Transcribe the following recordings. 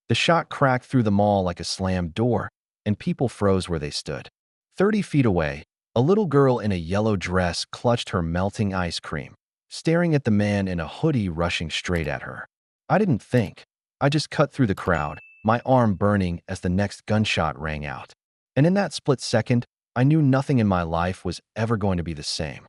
The shot cracked through the mall like a slammed door, and people froze where they stood. 30 feet away, a little girl in a yellow dress clutched her melting ice cream, staring at the man in a hoodie rushing straight at her. I didn't think. I just cut through the crowd, my arm burning as the next gunshot rang out. And in that split second, I knew nothing in my life was ever going to be the same.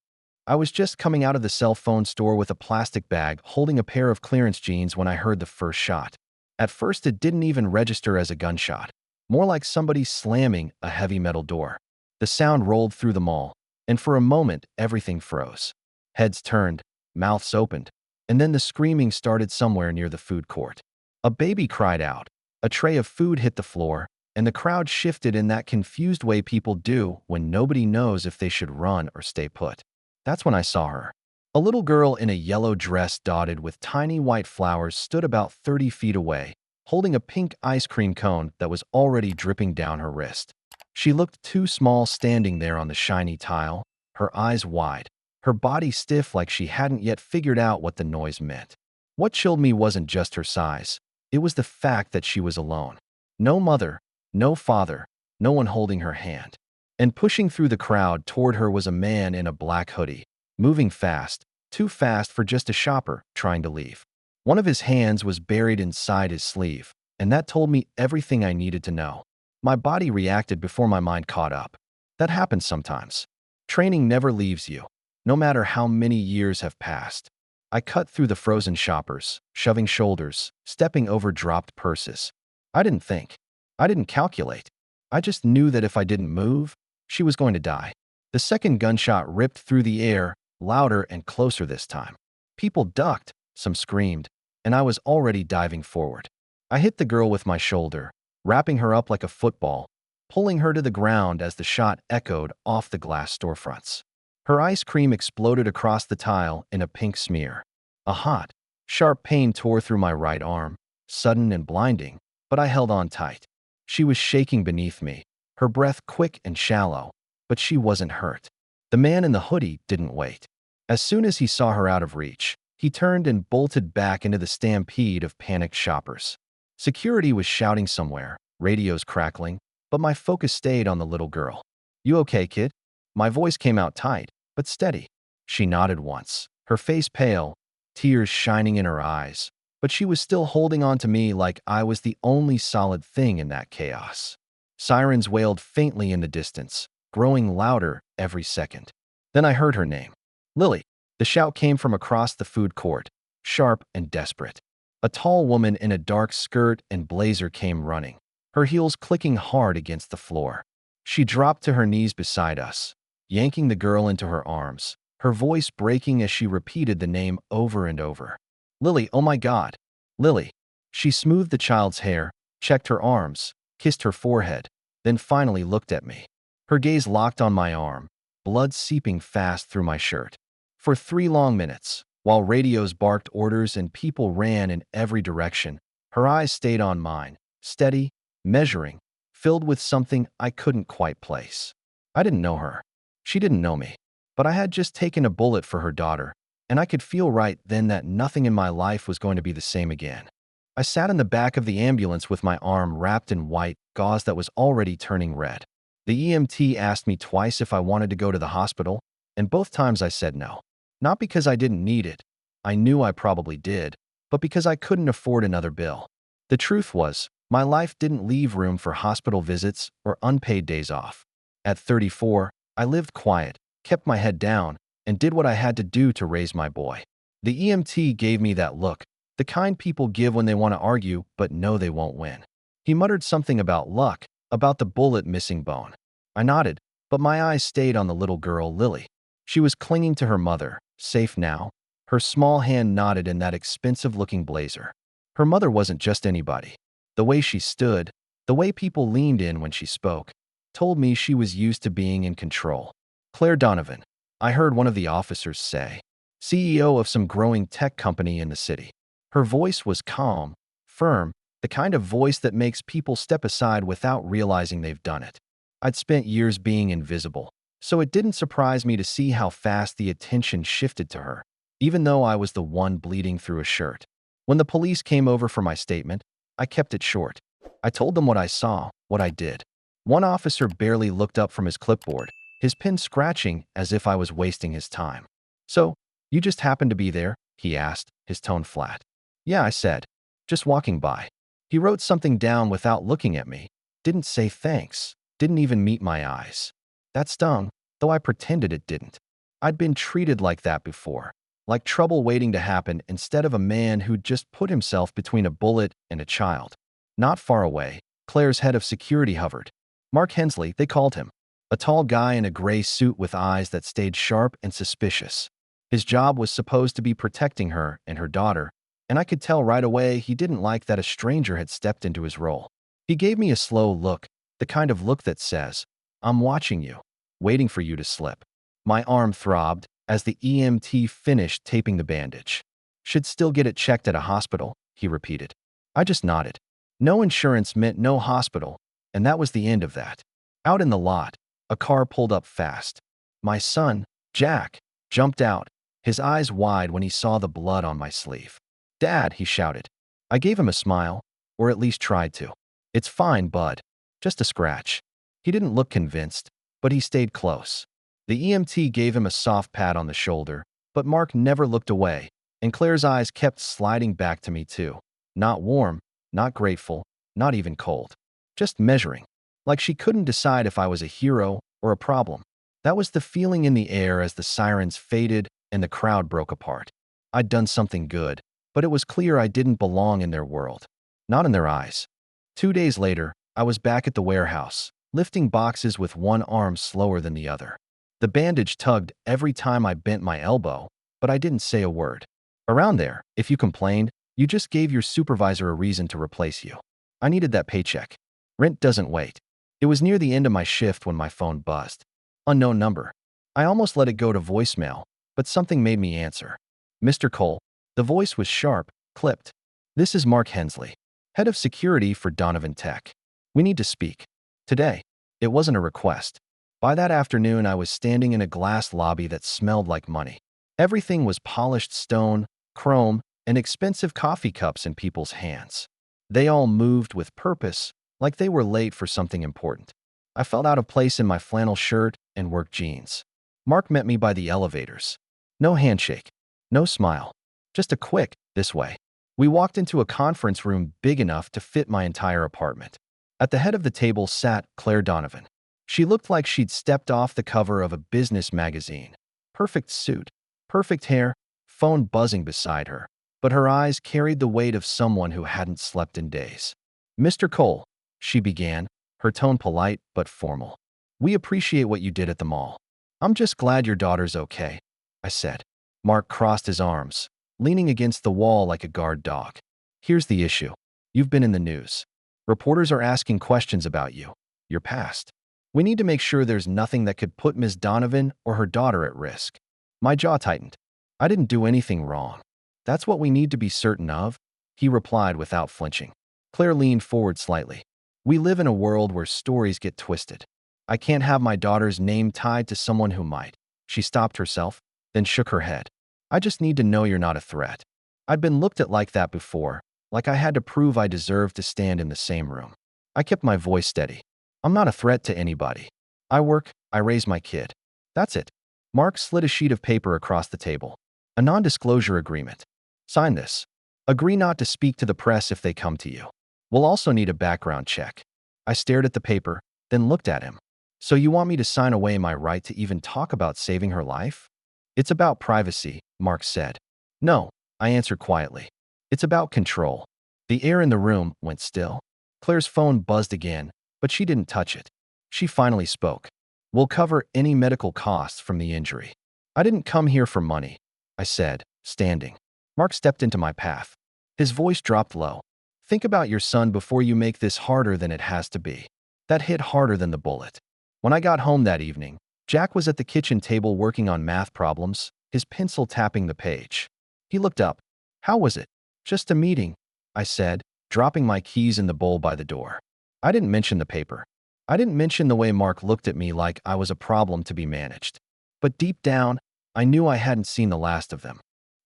I was just coming out of the cell phone store with a plastic bag holding a pair of clearance jeans when I heard the first shot. At first, it didn't even register as a gunshot, more like somebody slamming a heavy metal door. The sound rolled through the mall, and for a moment, everything froze. Heads turned, mouths opened, and then the screaming started somewhere near the food court. A baby cried out, a tray of food hit the floor, and the crowd shifted in that confused way people do when nobody knows if they should run or stay put. That's when I saw her. A little girl in a yellow dress dotted with tiny white flowers stood about 30 feet away, holding a pink ice cream cone that was already dripping down her wrist. She looked too small standing there on the shiny tile, her eyes wide, her body stiff like she hadn't yet figured out what the noise meant. What chilled me wasn't just her size. It was the fact that she was alone. No mother, no father, no one holding her hand. And pushing through the crowd toward her was a man in a black hoodie, moving fast, too fast for just a shopper trying to leave. One of his hands was buried inside his sleeve, and that told me everything I needed to know. My body reacted before my mind caught up. That happens sometimes. Training never leaves you, no matter how many years have passed. I cut through the frozen shoppers, shoving shoulders, stepping over dropped purses. I didn't think. I didn't calculate. I just knew that if I didn't move, she was going to die. The second gunshot ripped through the air, louder and closer this time. People ducked, some screamed, and I was already diving forward. I hit the girl with my shoulder, wrapping her up like a football, pulling her to the ground as the shot echoed off the glass storefronts. Her ice cream exploded across the tile in a pink smear. A hot, sharp pain tore through my right arm, sudden and blinding, but I held on tight. She was shaking beneath me, her breath quick and shallow, but she wasn't hurt. The man in the hoodie didn't wait. As soon as he saw her out of reach, he turned and bolted back into the stampede of panicked shoppers. Security was shouting somewhere, radios crackling, but my focus stayed on the little girl. "You okay, kid?" My voice came out tight, but steady. She nodded once, her face pale, tears shining in her eyes, but she was still holding on to me like I was the only solid thing in that chaos. Sirens wailed faintly in the distance, growing louder every second. Then I heard her name. Lily. The shout came from across the food court, sharp and desperate. A tall woman in a dark skirt and blazer came running, her heels clicking hard against the floor. She dropped to her knees beside us, yanking the girl into her arms, her voice breaking as she repeated the name over and over. "Lily, oh my God, Lily." She smoothed the child's hair, checked her arms, kissed her forehead, then finally looked at me. Her gaze locked on my arm, blood seeping fast through my shirt. For 3 long minutes, while radios barked orders and people ran in every direction, her eyes stayed on mine, steady, measuring, filled with something I couldn't quite place. I didn't know her. She didn't know me. But I had just taken a bullet for her daughter, and I could feel right then that nothing in my life was going to be the same again. I sat in the back of the ambulance with my arm wrapped in white gauze that was already turning red. The EMT asked me twice if I wanted to go to the hospital, and both times I said no. Not because I didn't need it. I knew I probably did, but because I couldn't afford another bill. The truth was, my life didn't leave room for hospital visits or unpaid days off. At 34, I lived quiet, kept my head down, and did what I had to do to raise my boy. The EMT gave me that look, the kind people give when they want to argue but know they won't win. He muttered something about luck, about the bullet missing bone. I nodded, but my eyes stayed on the little girl, Lily. She was clinging to her mother, safe now. Her small hand knotted in that expensive-looking blazer. Her mother wasn't just anybody. The way she stood, the way people leaned in when she spoke, told me she was used to being in control. Claire Donovan, I heard one of the officers say, CEO of some growing tech company in the city. Her voice was calm, firm, the kind of voice that makes people step aside without realizing they've done it. I'd spent years being invisible, so it didn't surprise me to see how fast the attention shifted to her, even though I was the one bleeding through a shirt. When the police came over for my statement, I kept it short. I told them what I saw, what I did. One officer barely looked up from his clipboard, his pen scratching as if I was wasting his time. "So, you just happened to be there?" he asked, his tone flat. "Yeah," I said. "Just walking by." He wrote something down without looking at me. Didn't say thanks. Didn't even meet my eyes. That stung, though I pretended it didn't. I'd been treated like that before. Like trouble waiting to happen instead of a man who'd just put himself between a bullet and a child. Not far away, Claire's head of security hovered. Mark Hensley, they called him. A tall guy in a gray suit with eyes that stayed sharp and suspicious. His job was supposed to be protecting her and her daughter, and I could tell right away he didn't like that a stranger had stepped into his role. He gave me a slow look, the kind of look that says, "I'm watching you, waiting for you to slip." My arm throbbed as the EMT finished taping the bandage. "Should still get it checked at a hospital," he repeated. I just nodded. No insurance meant no hospital, and that was the end of that. Out in the lot, a car pulled up fast. My son, Jack, jumped out, his eyes wide when he saw the blood on my sleeve. "Dad," he shouted. I gave him a smile, or at least tried to. "It's fine, bud. Just a scratch." He didn't look convinced, but he stayed close. The EMT gave him a soft pat on the shoulder, but Mark never looked away, and Claire's eyes kept sliding back to me too. Not warm, not grateful, not even cold. Just measuring. Like she couldn't decide if I was a hero or a problem. That was the feeling in the air as the sirens faded and the crowd broke apart. I'd done something good, but it was clear I didn't belong in their world. Not in their eyes. 2 days later, I was back at the warehouse, lifting boxes with one arm slower than the other. The bandage tugged every time I bent my elbow, but I didn't say a word. Around there, if you complained, you just gave your supervisor a reason to replace you. I needed that paycheck. Rent doesn't wait. It was near the end of my shift when my phone buzzed. Unknown number. I almost let it go to voicemail, but something made me answer. "Mr. Cole." The voice was sharp, clipped. "This is Mark Hensley, head of security for Donovan Tech. We need to speak. Today." It wasn't a request. By that afternoon, I was standing in a glass lobby that smelled like money. Everything was polished stone, chrome, and expensive coffee cups in people's hands. They all moved with purpose, like they were late for something important. I felt out of place in my flannel shirt and work jeans. Mark met me by the elevators. No handshake, no smile, just a quick, "This way." We walked into a conference room big enough to fit my entire apartment. At the head of the table sat Claire Donovan. She looked like she'd stepped off the cover of a business magazine. Perfect suit, perfect hair, phone buzzing beside her, but her eyes carried the weight of someone who hadn't slept in days. "Mr. Cole," she began, her tone polite but formal. "We appreciate what you did at the mall. I'm just glad your daughter's okay," I said. Mark crossed his arms, leaning against the wall like a guard dog. "Here's the issue. You've been in the news. Reporters are asking questions about you, your past. We need to make sure there's nothing that could put Ms. Donovan or her daughter at risk." My jaw tightened. "I didn't do anything wrong. That's what we need to be certain of," he replied without flinching. Claire leaned forward slightly. "We live in a world where stories get twisted. I can't have my daughter's name tied to someone who might." She stopped herself, then shook her head. "I just need to know you're not a threat." I'd been looked at like that before, like I had to prove I deserved to stand in the same room. I kept my voice steady. "I'm not a threat to anybody. I work, I raise my kid. That's it." Mark slid a sheet of paper across the table. "A non-disclosure agreement. Sign this. Agree not to speak to the press if they come to you. We'll also need a background check." I stared at the paper, then looked at him. "So you want me to sign away my right to even talk about saving her life?" "It's about privacy," Mark said. "No," I answered quietly. "It's about control." The air in the room went still. Claire's phone buzzed again, but she didn't touch it. She finally spoke. "We'll cover any medical costs from the injury." "I didn't come here for money," I said, standing. Mark stepped into my path. His voice dropped low. "Think about your son before you make this harder than it has to be." That hit harder than the bullet. When I got home that evening, Jack was at the kitchen table working on math problems, his pencil tapping the page. He looked up. "How was it?" "Just a meeting," I said, dropping my keys in the bowl by the door. I didn't mention the paper. I didn't mention the way Mark looked at me like I was a problem to be managed. But deep down, I knew I hadn't seen the last of them.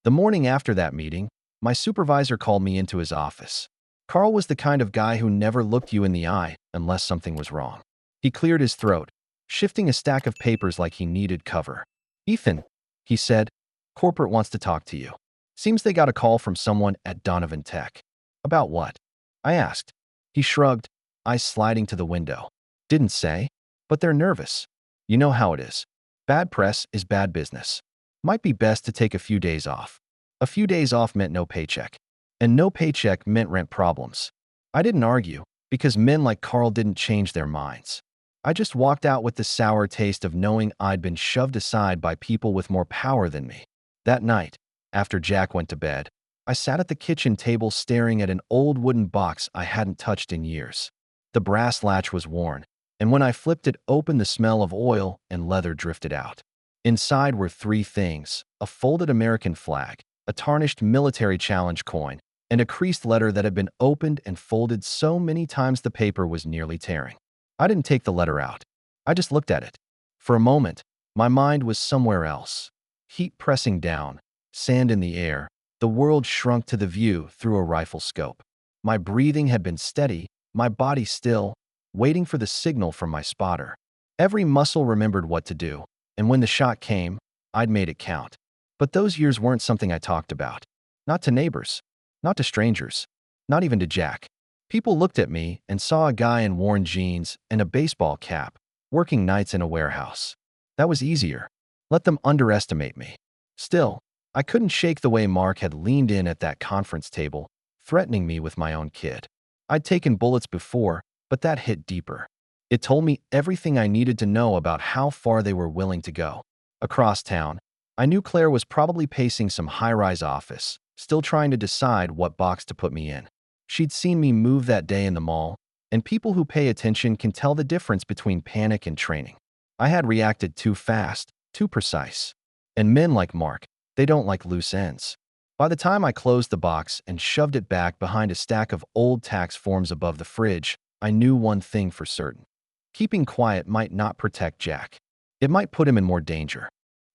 The morning after that meeting, my supervisor called me into his office. Carl was the kind of guy who never looked you in the eye unless something was wrong. He cleared his throat, shifting a stack of papers like he needed cover. "Ethan," he said, "corporate wants to talk to you. Seems they got a call from someone at Donovan Tech." "About what?" I asked. He shrugged, eyes sliding to the window. "Didn't say, but they're nervous. You know how it is. Bad press is bad business. Might be best to take a few days off." A few days off meant no paycheck, and no paycheck meant rent problems. I didn't argue, because men like Carl didn't change their minds. I just walked out with the sour taste of knowing I'd been shoved aside by people with more power than me. That night, after Jack went to bed, I sat at the kitchen table staring at an old wooden box I hadn't touched in years. The brass latch was worn, and when I flipped it open, the smell of oil and leather drifted out. Inside were three things: a folded American flag, a tarnished military challenge coin, and a creased letter that had been opened and folded so many times the paper was nearly tearing. I didn't take the letter out. I just looked at it. For a moment, my mind was somewhere else. Heat pressing down, sand in the air, the world shrunk to the view through a rifle scope. My breathing had been steady, my body still, waiting for the signal from my spotter. Every muscle remembered what to do, and when the shot came, I'd made it count. But those years weren't something I talked about. Not to neighbors, not to strangers, not even to Jack. People looked at me and saw a guy in worn jeans and a baseball cap, working nights in a warehouse. That was easier. Let them underestimate me. Still, I couldn't shake the way Mark had leaned in at that conference table, threatening me with my own kid. I'd taken bullets before, but that hit deeper. It told me everything I needed to know about how far they were willing to go. Across town, I knew Claire was probably pacing some high-rise office, still trying to decide what box to put me in. She'd seen me move that day in the mall, and people who pay attention can tell the difference between panic and training. I had reacted too fast, too precise. And men like Mark, they don't like loose ends. By the time I closed the box and shoved it back behind a stack of old tax forms above the fridge, I knew one thing for certain. Keeping quiet might not protect Jack. It might put him in more danger.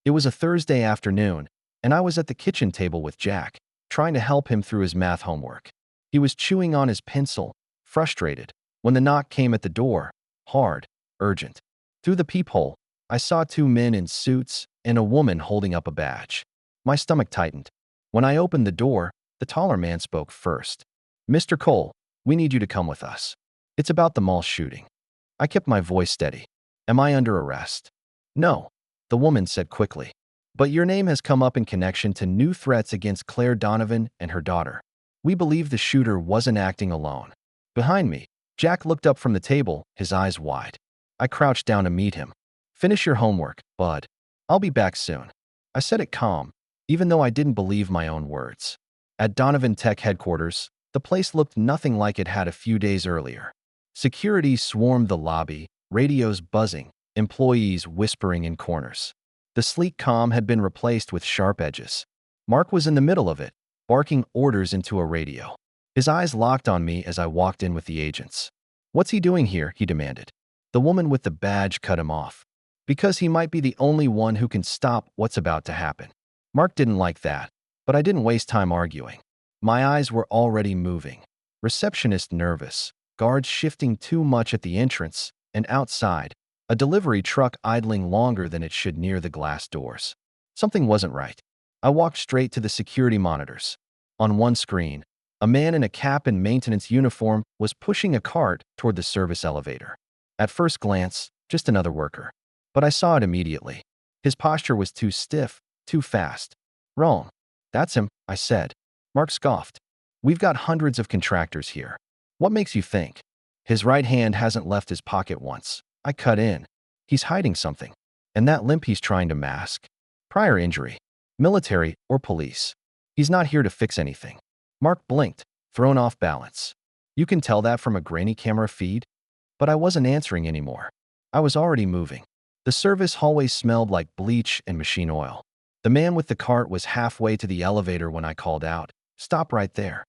It was a Thursday afternoon, and I was at the kitchen table with Jack, trying to help him through his math homework. He was chewing on his pencil, frustrated, when the knock came at the door, hard, urgent. Through the peephole, I saw two men in suits and a woman holding up a badge. My stomach tightened. When I opened the door, the taller man spoke first. "Mr. Cole, we need you to come with us. It's about the mall shooting." I kept my voice steady. "Am I under arrest?" "No," the woman said quickly. "But your name has come up in connection to new threats against Claire Donovan and her daughter. We believe the shooter wasn't acting alone." Behind me, Jack looked up from the table, his eyes wide. I crouched down to meet him. "Finish your homework, bud. I'll be back soon." I said it calm, even though I didn't believe my own words. At Donovan Tech headquarters, the place looked nothing like it had a few days earlier. Security swarmed the lobby, radios buzzing, employees whispering in corners. The sleek calm had been replaced with sharp edges. Mark was in the middle of it, barking orders into a radio. His eyes locked on me as I walked in with the agents. "What's he doing here?" he demanded. The woman with the badge cut him off. "Because he might be the only one who can stop what's about to happen." Mark didn't like that, but I didn't waste time arguing. My eyes were already moving. Receptionist nervous, guards shifting too much at the entrance, and outside, a delivery truck idling longer than it should near the glass doors. Something wasn't right. I walked straight to the security monitors. On one screen, a man in a cap and maintenance uniform was pushing a cart toward the service elevator. At first glance, just another worker. But I saw it immediately. His posture was too stiff, too fast. "Wrong. That's him," I said. Mark scoffed. "We've got hundreds of contractors here. What makes you think?" "His right hand hasn't left his pocket once." I cut in. "He's hiding something. And that limp he's trying to mask. Prior injury. Military or police. He's not here to fix anything." Mark blinked, thrown off balance. "You can tell that from a grainy camera feed?" But I wasn't answering anymore. I was already moving. The service hallway smelled like bleach and machine oil. The man with the cart was halfway to the elevator when I called out, "Stop right there."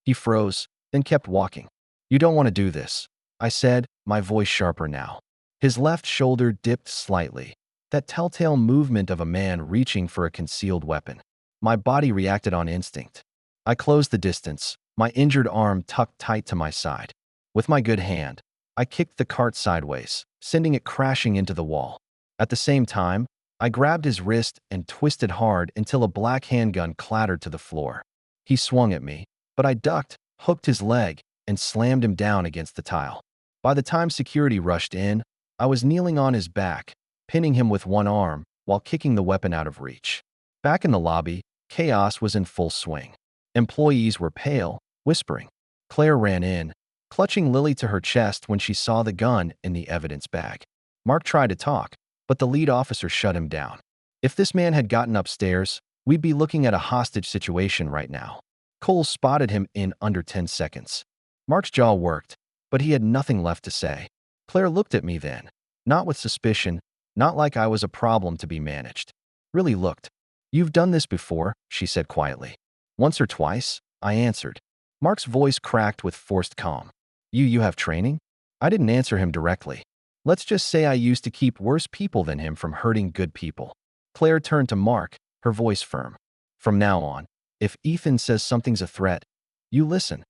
He froze, then kept walking. "You don't want to do this," I said, my voice sharper now. His left shoulder dipped slightly, that telltale movement of a man reaching for a concealed weapon. My body reacted on instinct. I closed the distance, my injured arm tucked tight to my side. With my good hand, I kicked the cart sideways, sending it crashing into the wall. At the same time, I grabbed his wrist and twisted hard until a black handgun clattered to the floor. He swung at me, but I ducked, hooked his leg, and slammed him down against the tile. By the time security rushed in, I was kneeling on his back, pinning him with one arm while kicking the weapon out of reach. Back in the lobby, chaos was in full swing. Employees were pale, whispering. Claire ran in, clutching Lily to her chest when she saw the gun in the evidence bag. Mark tried to talk, but the lead officer shut him down. If this man had gotten upstairs, we'd be looking at a hostage situation right now. Cole spotted him in under 10 seconds. Mark's jaw worked, but he had nothing left to say. Claire looked at me then, not with suspicion, not like I was a problem to be managed. Really looked. "You've done this before," she said quietly. "Once or twice," I answered. Mark's voice cracked with forced calm. You have training?" I didn't answer him directly. "Let's just say I used to keep worse people than him from hurting good people." Claire turned to Mark, her voice firm. "From now on, if Ethan says something's a threat, you listen."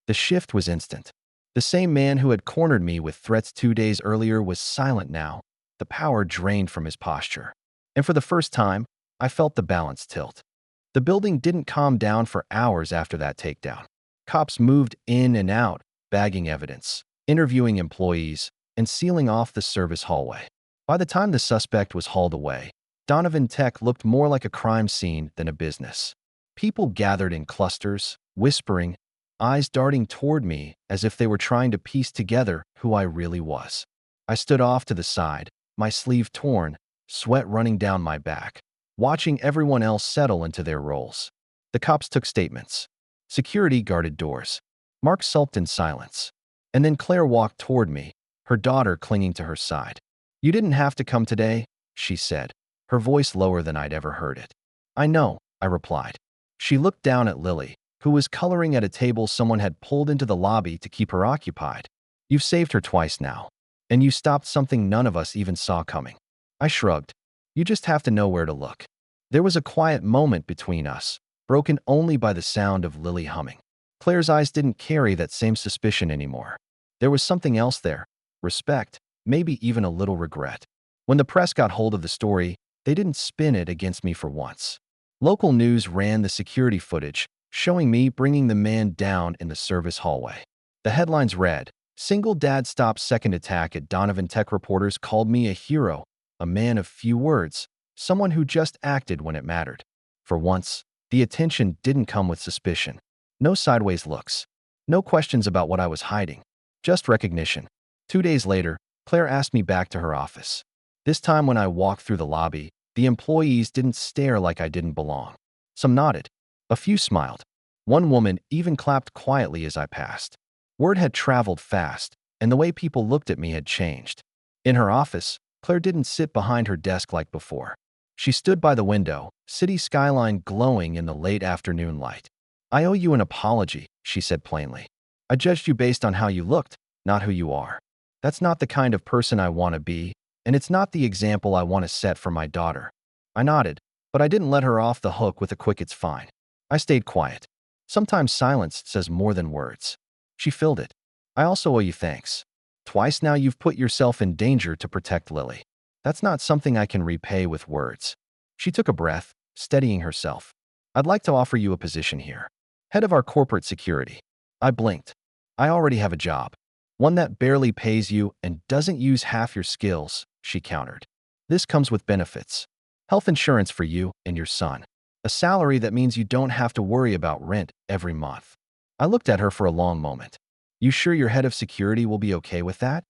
The shift was instant. The same man who had cornered me with threats 2 days earlier was silent now, the power drained from his posture. And for the first time, I felt the balance tilt. The building didn't calm down for hours after that takedown. Cops moved in and out, bagging evidence, interviewing employees, and sealing off the service hallway. By the time the suspect was hauled away, Donovan Tech looked more like a crime scene than a business. People gathered in clusters, whispering, eyes darting toward me as if they were trying to piece together who I really was. I stood off to the side, my sleeve torn, sweat running down my back, watching everyone else settle into their roles. The cops took statements. Security guarded doors. Mark sulked in silence. And then Claire walked toward me, her daughter clinging to her side. "You didn't have to come today," she said, her voice lower than I'd ever heard it. "I know," I replied. She looked down at Lily, who was coloring at a table someone had pulled into the lobby to keep her occupied. "You've saved her twice now, and you stopped something none of us even saw coming." I shrugged. "You just have to know where to look." There was a quiet moment between us, broken only by the sound of Lily humming. Claire's eyes didn't carry that same suspicion anymore. There was something else there, respect, maybe even a little regret. When the press got hold of the story, they didn't spin it against me for once. Local news ran the security footage, showing me bringing the man down in the service hallway. The headlines read, "Single dad stops second attack at Donovan Tech." Reporters called me a hero, a man of few words, someone who just acted when it mattered. For once, the attention didn't come with suspicion. No sideways looks. No questions about what I was hiding. Just recognition. 2 days later, Claire asked me back to her office. This time when I walked through the lobby, the employees didn't stare like I didn't belong. Some nodded. A few smiled. One woman even clapped quietly as I passed. Word had traveled fast, and the way people looked at me had changed. In her office, Claire didn't sit behind her desk like before. She stood by the window, city skyline glowing in the late afternoon light. "I owe you an apology," she said plainly. "I judged you based on how you looked, not who you are. That's not the kind of person I want to be, and it's not the example I want to set for my daughter." I nodded, but I didn't let her off the hook with a quick "it's fine." I stayed quiet. Sometimes silence says more than words. She filled it. "I also owe you thanks. Twice now you've put yourself in danger to protect Lily. That's not something I can repay with words." She took a breath, steadying herself. "I'd like to offer you a position here. Head of our corporate security." I blinked. "I already have a job. One that barely pays you and doesn't use half your skills," she countered. "This comes with benefits. Health insurance for you and your son. A salary that means you don't have to worry about rent every month." I looked at her for a long moment. "You sure your head of security will be okay with that?"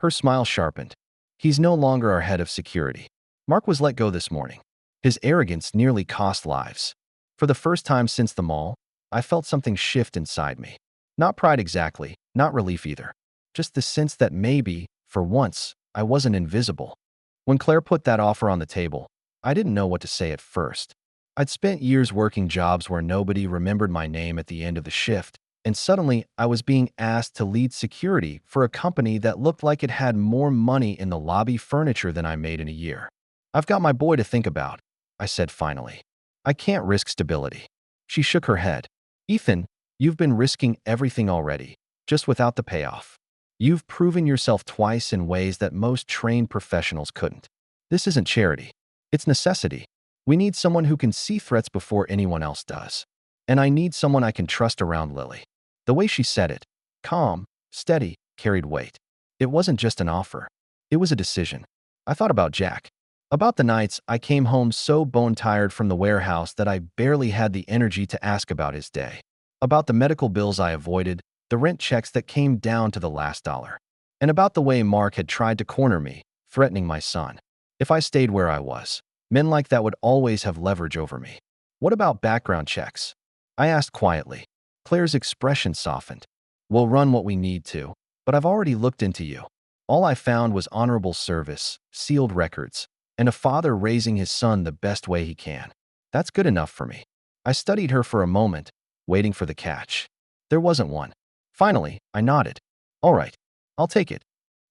Her smile sharpened. "He's no longer our head of security. Mark was let go this morning. His arrogance nearly cost lives." For the first time since the mall, I felt something shift inside me. Not pride exactly, not relief either. Just the sense that maybe, for once, I wasn't invisible. When Claire put that offer on the table, I didn't know what to say at first. I'd spent years working jobs where nobody remembered my name at the end of the shift, and suddenly I was being asked to lead security for a company that looked like it had more money in the lobby furniture than I made in a year. "I've got my boy to think about," I said finally. "I can't risk stability." She shook her head. "Ethan, You've been risking everything already, just without the payoff. You've proven yourself twice in ways that most trained professionals couldn't. This isn't charity. It's necessity. We need someone who can see threats before anyone else does. And I need someone I can trust around Lily. The way she said it, calm, steady, carried weight. It wasn't just an offer. It was a decision. I thought about Jack. About the nights I came home so bone-tired from the warehouse that I barely had the energy to ask about his day. About the medical bills I avoided, the rent checks that came down to the last dollar. And about the way Mark had tried to corner me, threatening my son. If I stayed where I was, men like that would always have leverage over me. What about background checks? I asked quietly. Claire's expression softened. We'll run what we need to, but I've already looked into you. All I found was honorable service, sealed records, and a father raising his son the best way he can. That's good enough for me. I studied her for a moment, waiting for the catch. There wasn't one. Finally, I nodded. All right, I'll take it.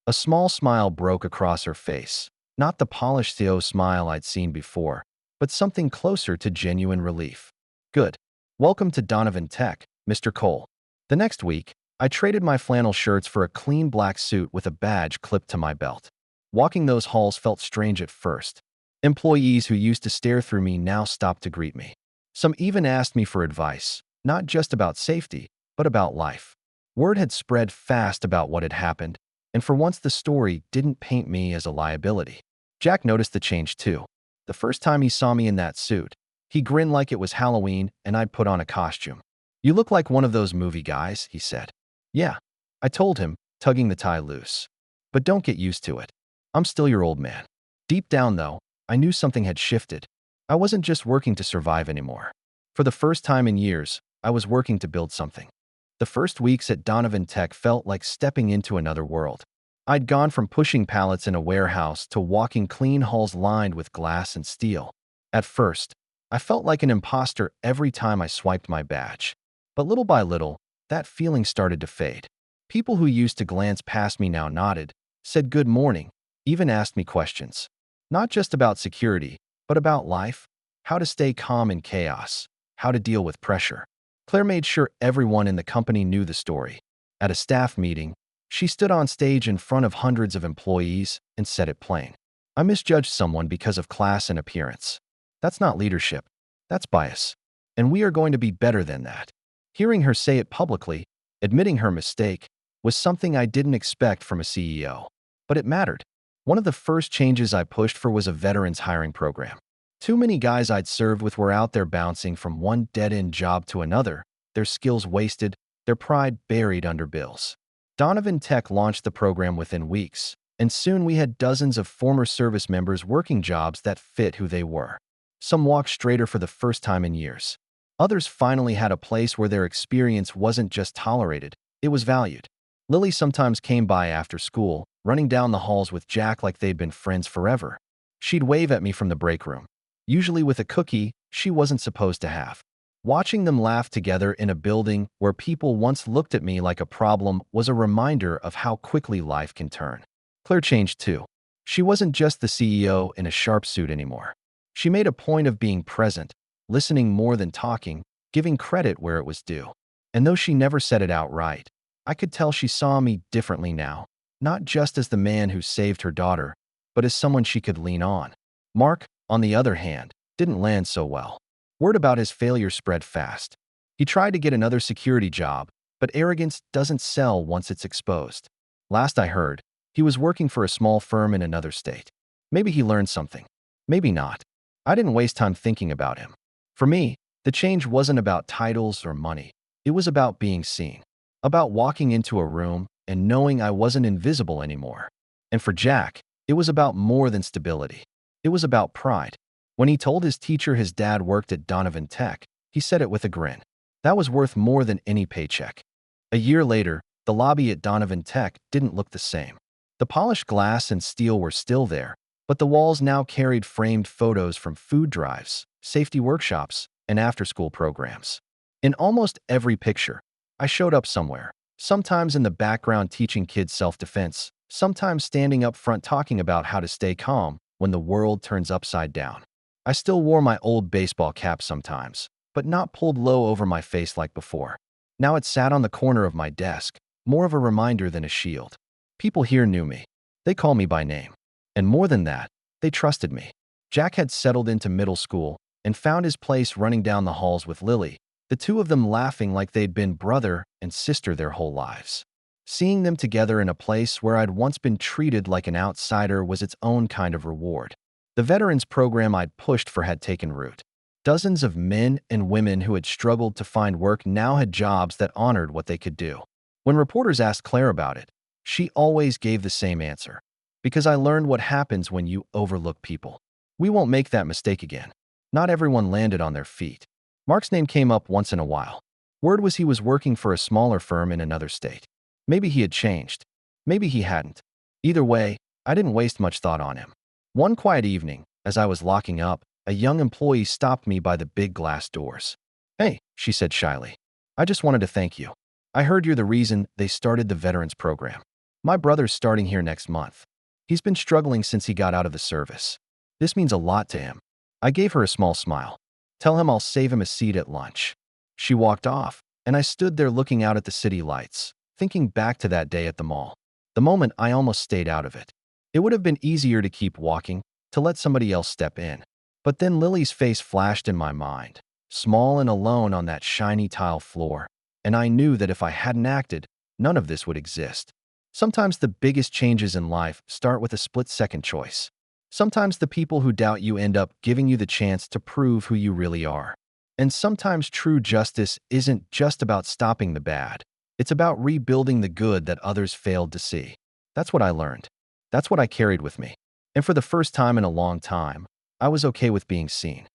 A small smile broke across her face, not the polished Theo smile I'd seen before, but something closer to genuine relief. Good. Welcome to Donovan Tech, Mr. Cole. The next week, I traded my flannel shirts for a clean black suit with a badge clipped to my belt. Walking those halls felt strange at first. Employees who used to stare through me now stopped to greet me. Some even asked me for advice, not just about safety, but about life. Word had spread fast about what had happened, and for once the story didn't paint me as a liability. Jack noticed the change too. The first time he saw me in that suit, he grinned like it was Halloween and I'd put on a costume. You look like one of those movie guys, he said. Yeah, I told him, tugging the tie loose. But don't get used to it. I'm still your old man. Deep down, though, I knew something had shifted. I wasn't just working to survive anymore. For the first time in years, I was working to build something. The first weeks at Donovan Tech felt like stepping into another world. I'd gone from pushing pallets in a warehouse to walking clean halls lined with glass and steel. At first, I felt like an imposter every time I swiped my badge. But little by little, that feeling started to fade. People who used to glance past me now nodded, said good morning, even asked me questions. Not just about security, but about life, how to stay calm in chaos, how to deal with pressure. Claire made sure everyone in the company knew the story. At a staff meeting, she stood on stage in front of hundreds of employees and said it plain. I misjudged someone because of class and appearance. That's not leadership. That's bias. And we are going to be better than that. Hearing her say it publicly, admitting her mistake, was something I didn't expect from a CEO. But it mattered. One of the first changes I pushed for was a veterans hiring program. Too many guys I'd served with were out there bouncing from one dead-end job to another, their skills wasted, their pride buried under bills. Donovan Tech launched the program within weeks, and soon we had dozens of former service members working jobs that fit who they were. Some walked straighter for the first time in years. Others finally had a place where their experience wasn't just tolerated, it was valued. Lily sometimes came by after school, running down the halls with Jack like they'd been friends forever. She'd wave at me from the break room, usually with a cookie she wasn't supposed to have. Watching them laugh together in a building where people once looked at me like a problem was a reminder of how quickly life can turn. Claire changed too. She wasn't just the CEO in a sharp suit anymore. She made a point of being present, listening more than talking, giving credit where it was due. And though she never said it outright, I could tell she saw me differently now, not just as the man who saved her daughter, but as someone she could lean on. Mark, on the other hand, didn't land so well. Word about his failure spread fast. He tried to get another security job, but arrogance doesn't sell once it's exposed. Last I heard, he was working for a small firm in another state. Maybe he learned something. Maybe not. I didn't waste time thinking about him. For me, the change wasn't about titles or money. It was about being seen. About walking into a room and knowing I wasn't invisible anymore. And for Jack, it was about more than stability. It was about pride. When he told his teacher his dad worked at Donovan Tech, he said it with a grin. That was worth more than any paycheck. A year later, the lobby at Donovan Tech didn't look the same. The polished glass and steel were still there, but the walls now carried framed photos from food drives, safety workshops, and after-school programs. In almost every picture, I showed up somewhere, sometimes in the background teaching kids self-defense, sometimes standing up front talking about how to stay calm when the world turns upside down. I still wore my old baseball cap sometimes, but not pulled low over my face like before. Now it sat on the corner of my desk, more of a reminder than a shield. People here knew me. They called me by name. And more than that, they trusted me. Jack had settled into middle school and found his place running down the halls with Lily, the two of them laughing like they'd been brother and sister their whole lives. Seeing them together in a place where I'd once been treated like an outsider was its own kind of reward. The veterans program I'd pushed for had taken root. Dozens of men and women who had struggled to find work now had jobs that honored what they could do. When reporters asked Claire about it, she always gave the same answer. Because I learned what happens when you overlook people. We won't make that mistake again. Not everyone landed on their feet. Mark's name came up once in a while. Word was he was working for a smaller firm in another state. Maybe he had changed. Maybe he hadn't. Either way, I didn't waste much thought on him. One quiet evening, as I was locking up, a young employee stopped me by the big glass doors. "Hey," she said shyly. "I just wanted to thank you. I heard you're the reason they started the veterans program. My brother's starting here next month. He's been struggling since he got out of the service. This means a lot to him." I gave her a small smile. "Tell him I'll save him a seat at lunch." She walked off, and I stood there looking out at the city lights, thinking back to that day at the mall. The moment I almost stayed out of it. It would have been easier to keep walking, to let somebody else step in. But then Lily's face flashed in my mind, small and alone on that shiny tile floor, and I knew that if I hadn't acted, none of this would exist. Sometimes the biggest changes in life start with a split-second choice. Sometimes the people who doubt you end up giving you the chance to prove who you really are. And sometimes true justice isn't just about stopping the bad. It's about rebuilding the good that others failed to see. That's what I learned. That's what I carried with me. And for the first time in a long time, I was okay with being seen.